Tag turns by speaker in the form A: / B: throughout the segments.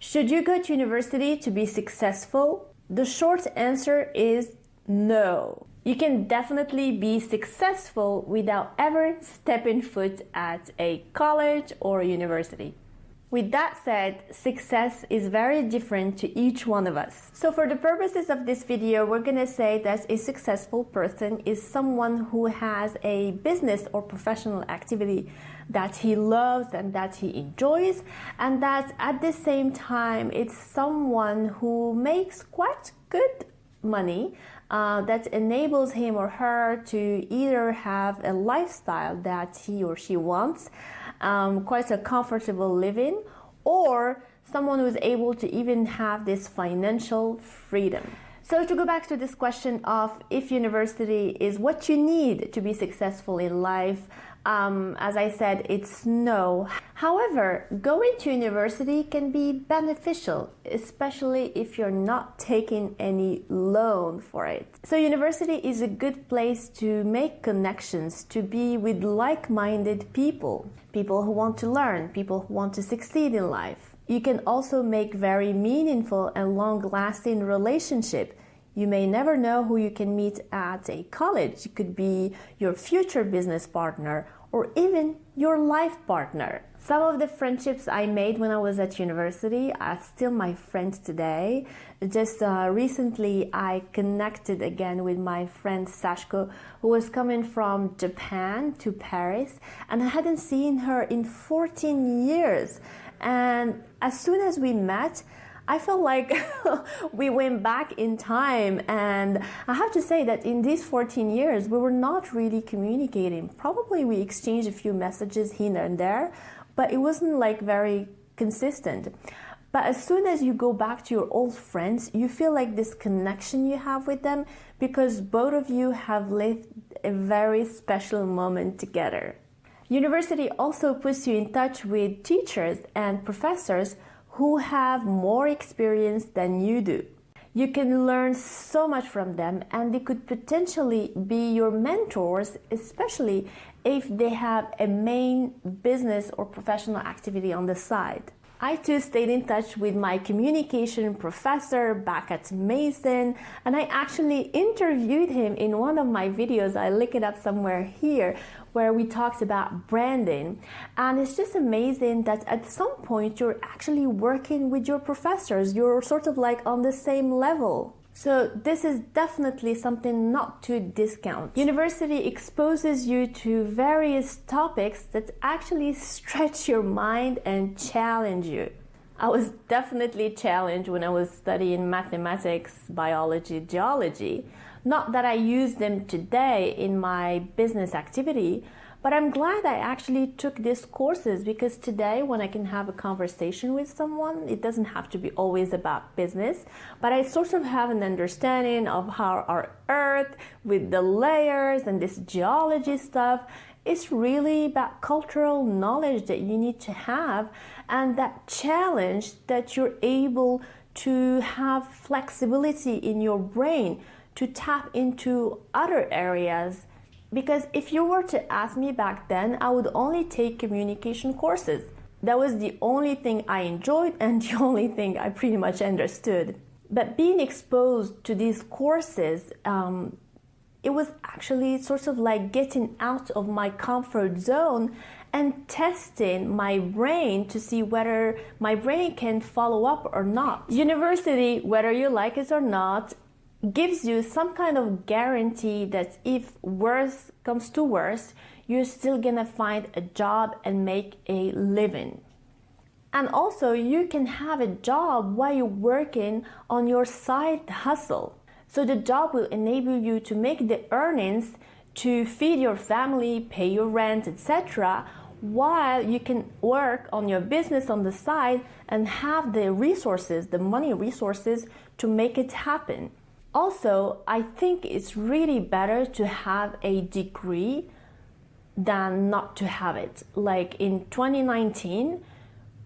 A: Should you go to university to be successful? The short answer is no. You can definitely be successful without ever stepping foot at a college or university. With that said, success is very different to each one of us. So for the purposes of this video, we're going to say that a successful person is someone who has a business or professional activity that he loves and that he enjoys, and that at the same time it's someone who makes quite good money that enables him or her to either have a lifestyle that he or she wants, quite a comfortable living, or someone who is able to even have this financial freedom. So to go back to this question of if university is what you need to be successful in life, as I said, it's no. However, going to university can be beneficial, especially if you're not taking any loan for it. So university is a good place to make connections, to be with like-minded people, people who want to learn, people who want to succeed in life. You can also make very meaningful and long-lasting relationships. You may never know who you can meet at a college. It could be your future business partner or even your life partner. Some of the friendships I made when I was at university are still my friends today. Just recently I connected again with my friend Sashko, who was coming from Japan to Paris, and I hadn't seen her in 14 years. And as soon as we met, I felt like we went back in time, and I have to say that in these 14 years, we were not really communicating. Probably we exchanged a few messages here and there, but it wasn't like very consistent. But as soon as you go back to your old friends, you feel like this connection you have with them because both of you have lived a very special moment together. University also puts you in touch with teachers and professors who have more experience than you do. You can learn so much from them, and they could potentially be your mentors, especially if they have a main business or professional activity on the side. I too stayed in touch with my communication professor back at Mason, and I actually interviewed him in one of my videos. I link it up somewhere here, where we talked about branding. And it's just amazing that at some point you're actually working with your professors. You're sort of like on the same level. So this is definitely something not to discount. University exposes you to various topics that actually stretch your mind and challenge you. I was definitely challenged when I was studying mathematics, biology, geology. Not that I use them today in my business activity, but I'm glad I actually took these courses, because today when I can have a conversation with someone, it doesn't have to be always about business, but I sort of have an understanding of how our Earth, with the layers and this geology stuff, it's really about cultural knowledge that you need to have, and that challenge that you're able to have flexibility in your brain to tap into other areas. Because if you were to ask me back then, I would only take communication courses. That was the only thing I enjoyed and the only thing I pretty much understood. But being exposed to these courses, it was actually sort of like getting out of my comfort zone and testing my brain to see whether my brain can follow up or not. University, whether you like it or not, gives you some kind of guarantee that if worse comes to worse, you're still gonna find a job and make a living. And also, you can have a job while you're working on your side hustle. So the job will enable you to make the earnings to feed your family, pay your rent, etc., while you can work on your business on the side and have the resources, the money resources, to make it happen. Also, I think it's really better to have a degree than not to have it. Like in 2019,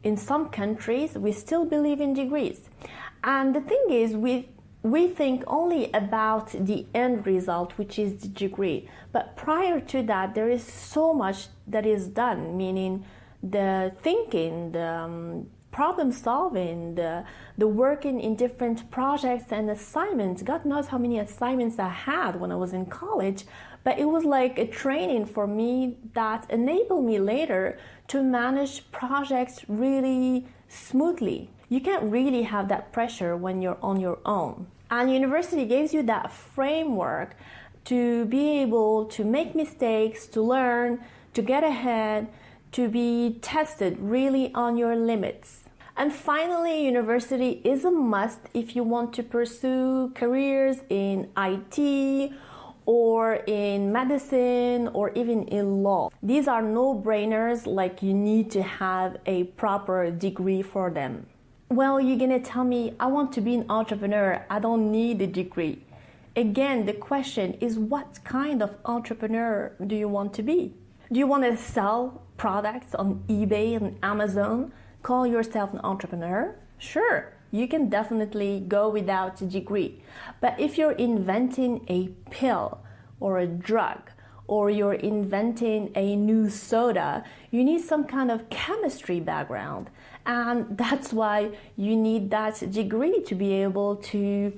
A: in some countries, we still believe in degrees. And the thing is, we think only about the end result, which is the degree. But prior to that, there is so much that is done, meaning the thinking, problem solving, the working in different projects and assignments. God knows how many assignments I had when I was in college, but it was like a training for me that enabled me later to manage projects really smoothly. You can't really have that pressure when you're on your own. And university gives you that framework to be able to make mistakes, to learn, to get ahead, to be tested really on your limits. And finally, university is a must if you want to pursue careers in IT or in medicine or even in law. These are no-brainers, like you need to have a proper degree for them. Well, you're gonna tell me, I want to be an entrepreneur, I don't need a degree. Again, the question is, what kind of entrepreneur do you want to be? Do you want to sell products on eBay and Amazon? Call yourself an entrepreneur? Sure, you can definitely go without a degree. But if you're inventing a pill or a drug, or you're inventing a new soda, you need some kind of chemistry background. And that's why you need that degree to be able to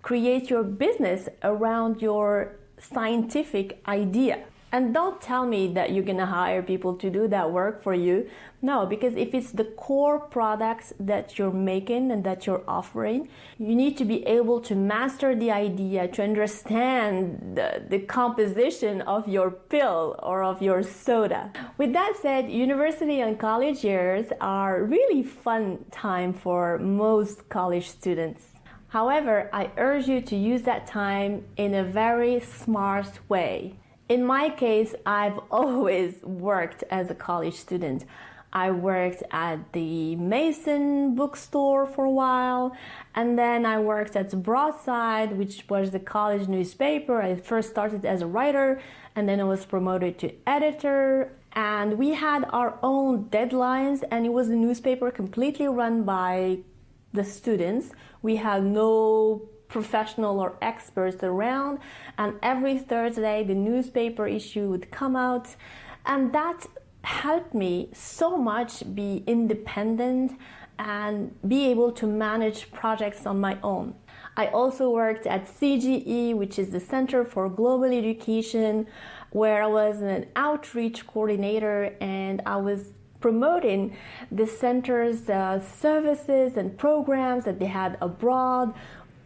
A: create your business around your scientific idea. And don't tell me that you're gonna hire people to do that work for you. No, because if it's the core products that you're making and that you're offering, you need to be able to master the idea, to understand the composition of your pill or of your soda. With that said, university and college years are really fun time for most college students. However, I urge you to use that time in a very smart way. In my case, I've always worked as a college student. I worked at the Mason bookstore for a while, and then I worked at the Broadside, which was the college newspaper. I first started as a writer, and then I was promoted to editor. And we had our own deadlines, and it was a newspaper completely run by the students. We had no professional or experts around, and every Thursday the newspaper issue would come out, and that helped me so much be independent and be able to manage projects on my own. I also worked at CGE, which is the Center for Global Education, where I was an outreach coordinator, and I was promoting the center's services and programs that they had abroad,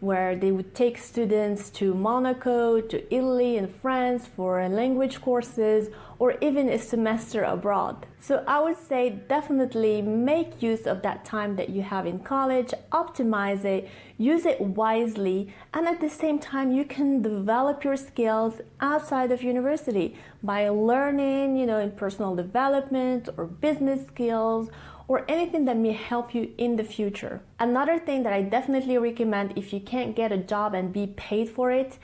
A: where they would take students to Monaco, to Italy and France for language courses, or even a semester abroad. So I would say definitely make use of that time that you have in college, optimize it, use it wisely, and at the same time you can develop your skills outside of university by learning, in personal development or business skills, or anything that may help you in the future. Another thing that I definitely recommend if you can't get a job and be paid for it,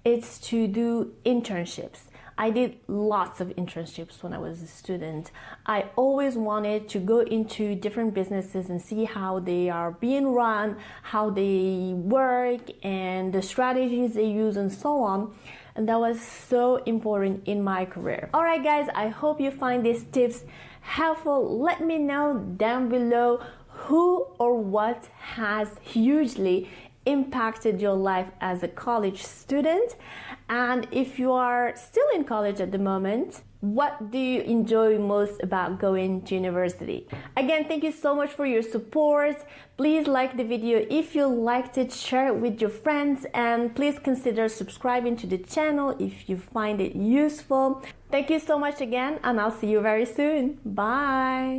A: it's to do internships. I did lots of internships when I was a student. I always wanted to go into different businesses and see how they are being run, how they work, and the strategies they use and so on. And that was so important in my career. All right, guys, I hope you find these tips helpful. Let me know down below who or what has hugely impacted your life as a college student, and if you are still in college at the moment, what do you enjoy most about going to university? Again, thank you so much for your support. Please like the video if you liked it, share it with your friends, and please consider subscribing to the channel if you find it useful. Thank you so much again, and I'll see you very soon. Bye.